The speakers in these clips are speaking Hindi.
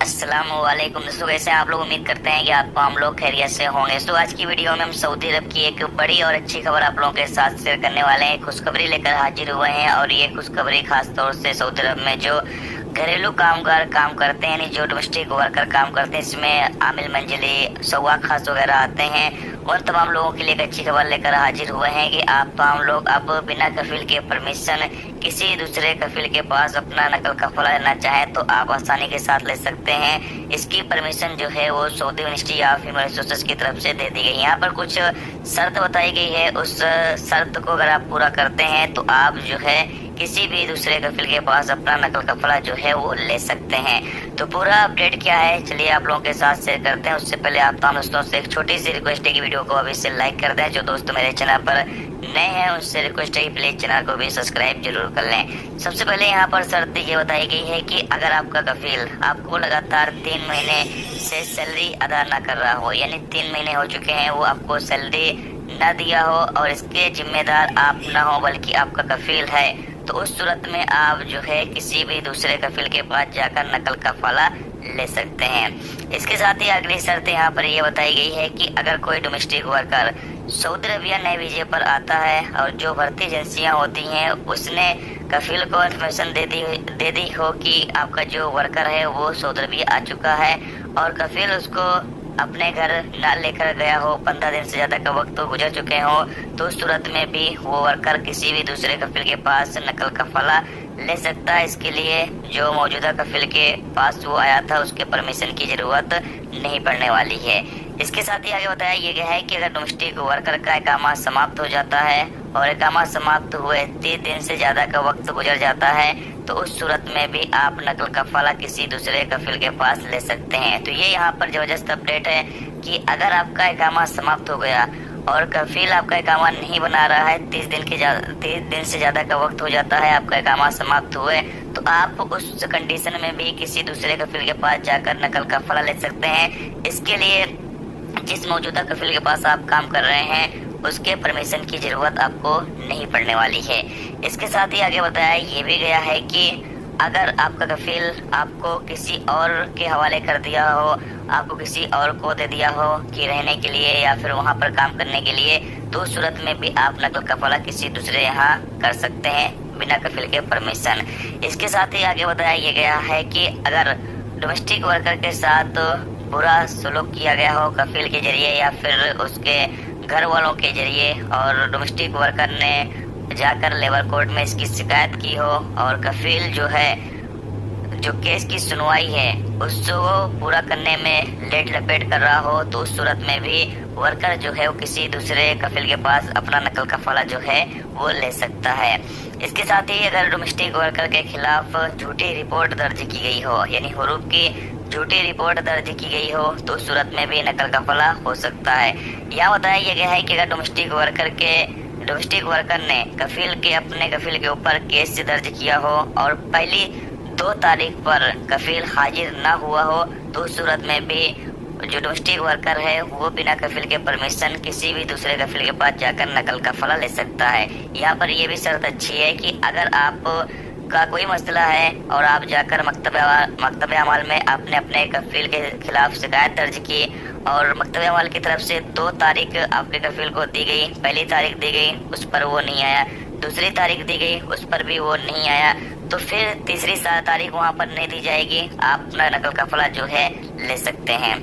अस्सलामुअलैकुम दोस्तों, कैसे आप लोग। उम्मीद करते हैं कि हम लोग खैरियत से होंगे। तो आज की वीडियो में हम सऊदी अरब की एक बड़ी और अच्छी खबर आप लोगों के साथ शेयर करने वाले हैं। खुशखबरी लेकर हाजिर हुए हैं और ये खुशखबरी खास तौर से सऊदी अरब में जो घरेलू कामगार काम करते हैं, यानी जो डोमेस्टिक वर्कर काम करते हैं, इसमें आमिल मंजिली सवाक खास वगैरह आते हैं, उन तमाम लोगों के लिए एक अच्छी खबर लेकर हाजिर हुए हैं कि हम लोग अब बिना कफील के परमिशन किसी दूसरे कफील के पास अपना नकल कफला लेना चाहें तो आप आसानी के साथ ले सकते हैं। इसकी परमिशन जो है वो Saudi ministry of human resources की तरफ से दे दी गई। यहाँ पर कुछ शर्त बताई गई है, उस शर्त को अगर आप पूरा करते हैं तो आप जो है किसी भी दूसरे कफील के पास अपना नकल कफला जो है वो ले सकते हैं। तो पूरा अपडेट क्या है चलिए आप लोगों के साथ शेयर करते हैं। उससे पहले आप तमाम दोस्तों से एक छोटी सी रिक्वेस्ट है कि वीडियो को अभी से लाइक कर दें। जो दोस्त मेरे चैनल पर नए हैं उससे रिक्वेस्ट है कि प्लीज चैनल को भी सब्सक्राइब जरूर कर लें। सबसे पहले यहाँ पर शर्त ये बताई गई है कि अगर आपका कफील आपको लगातार 3 महीने से सैलरी अदा न कर रहा हो, यानी 3 महीने हो चुके हैं वो आपको सैलरी न दिया हो और इसके जिम्मेदार आप न हो बल्कि आपका कफील है, तो उस सूरत में आप जो है किसी भी दूसरे कफील के पास जाकर नकल कफाला ले सकते हैं। इसके साथ ही अगली शर्त यहाँ पर यह बताई गई है कि अगर कोई डोमेस्टिक वर्कर सऊदी अरबिया नए वीजे पर आता है और जो भर्ती एजेंसियां होती हैं उसने कफील को इन्फॉर्मेशन दे दी हो कि आपका जो वर्कर है वो सऊदी अरबिया आ चुका है और कफील उसको अपने घर न लेकर गया हो, 15 दिन से ज्यादा का वक्त तो गुजर चुके हो, तो उस सूरत में भी वो वर्कर किसी भी दूसरे कफील के पास नकल कफाला ले सकता है। इसके लिए जो मौजूदा कफील के पास वो आया था उसके परमिशन की जरूरत नहीं पड़ने वाली है। इसके साथ ही आगे बताया ये गया है कि अगर डोमेस्टिक वर्कर का इकामा समाप्त हो जाता है और इकामा समाप्त हुए 30 दिन से ज्यादा का वक्त गुजर जाता है तो उस सूरत में भी आप नकल कफाला किसी दूसरे कफील के पास ले सकते हैं। तो ये यहाँ पर जबरदस्त अपडेट है कि अगर आपका इकामा समाप्त हो गया और कफील आपका इकामा नहीं बना रहा है, 30 दिन से ज्यादा का वक्त हो जाता है आपका इकामा समाप्त हुए, तो आप उस कंडीशन में भी किसी दूसरे कफील के पास जाकर नकल कफाला ले सकते हैं। इसके लिए जिस मौजूदा कफील के पास आप काम कर रहे हैं उसके परमिशन की जरूरत आपको नहीं पड़ने वाली है। इसके साथ ही आगे बताया ये भी गया है कि अगर आपका कफील आपको किसी और के हवाले कर दिया हो, आपको किसी और को दे दिया हो कि रहने के लिए या फिर वहाँ पर काम करने के लिए, तो उस सूरत में भी आप नकल कफाला किसी दूसरे यहाँ कर सकते हैं बिना कफील के परमिशन। इसके साथ ही आगे बताया ये गया है कि अगर डोमेस्टिक वर्कर के साथ बुरा सलूक किया गया हो कफील के जरिए या फिर उसके घर वालों के जरिए और डोमेस्टिक वर्कर ने जाकर लेबर कोर्ट में इसकी शिकायत की हो और कफील जो है जो केस की सुनवाई है उसको पूरा करने में लेट लपेट कर रहा हो, तो उस सूरत में भी वर्कर जो है वो किसी दूसरे कफील के पास अपना नकल कफाला जो है वो ले सकता है। इसके साथ ही अगर डोमेस्टिक वर्कर के खिलाफ झूठी रिपोर्ट दर्ज की गई हो, यानी हुरूफ की झूठी रिपोर्ट दर्ज की गई हो, तो उस सूरत में भी नकल कफाला हो सकता है। यह बताया गया है कि अगर डोमेस्टिक वर्कर ने कफील के अपने कफील के ऊपर केस दर्ज किया हो और पहली 2 तारीख पर कफील हाजिर ना हुआ हो, तो उस सूरत में भी जो डोमेस्टिक वर्कर है वो बिना कफील के परमिशन किसी भी दूसरे कफील के पास जाकर नकल कफाला ले सकता है। यहाँ पर ये भी शर्त अच्छी है कि अगर आप का कोई मसला है और आप जाकर मकतब अमाल में आपने अपने कफील के खिलाफ शिकायत दर्ज की और मकतब अमाल की तरफ से 2 तारीख आपके कफील को दी गई, पहली तारीख दी गई उस पर वो नहीं आया, दूसरी तारीख दी गई उस पर भी वो नहीं आया, तो फिर तीसरी तारीख वहाँ पर नहीं दी जाएगी, आप अपना नकल कफाला जो है ले सकते हैं।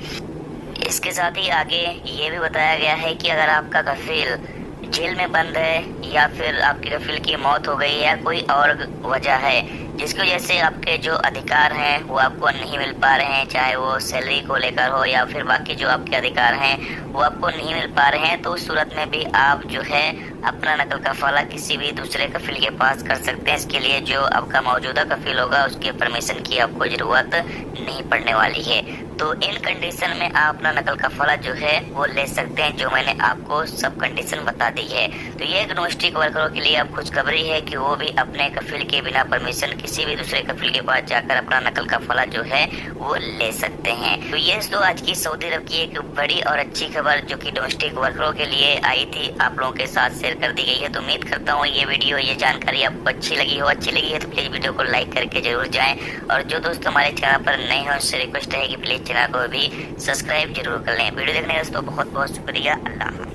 इसके साथ ही आगे ये भी बताया गया है कि अगर आपका कफील जेल में बंद है या फिर आपके कफील की मौत हो गई या कोई और वजह है जिसकी वजह से आपके जो अधिकार हैं वो आपको नहीं मिल पा रहे हैं, चाहे वो सैलरी को लेकर हो या फिर बाकी जो आपके अधिकार हैं वो आपको नहीं मिल पा रहे हैं, तो उस सूरत में भी आप जो है अपना नकल कफाला किसी भी दूसरे कफील के पास कर सकते हैं। इसके लिए जो आपका मौजूदा कफील होगा उसके परमिशन की आपको जरूरत नहीं पड़ने वाली है। तो इन कंडीशन में आप अपना नकल कफाला जो है वो ले सकते हैं, जो मैंने आपको सब कंडीशन बता दी है। तो ये डोमेस्टिक वर्करों के लिए अब खुशखबरी है कि वो भी अपने कफील के बिना परमिशन किसी भी दूसरे कफील के पास जाकर अपना नकल कफाला जो है वो ले सकते हैं। तो ये तो आज की सऊदी अरब की एक बड़ी और अच्छी खबर जो कि डोमेस्टिक वर्करों के लिए आई थी, आप लोगों के साथ शेयर शेयर कर दी गई है। तो उम्मीद करता हूँ ये वीडियो, ये जानकारी आपको अच्छी लगी है तो प्लीज वीडियो को लाइक करके जरूर जाएं। और जो दोस्त हमारे चैनल पर नए हैं उससे रिक्वेस्ट है कि प्लीज चैनल को भी सब्सक्राइब जरूर कर लें। वीडियो देखने का दोस्तों बहुत बहुत शुक्रिया। अल्लाह।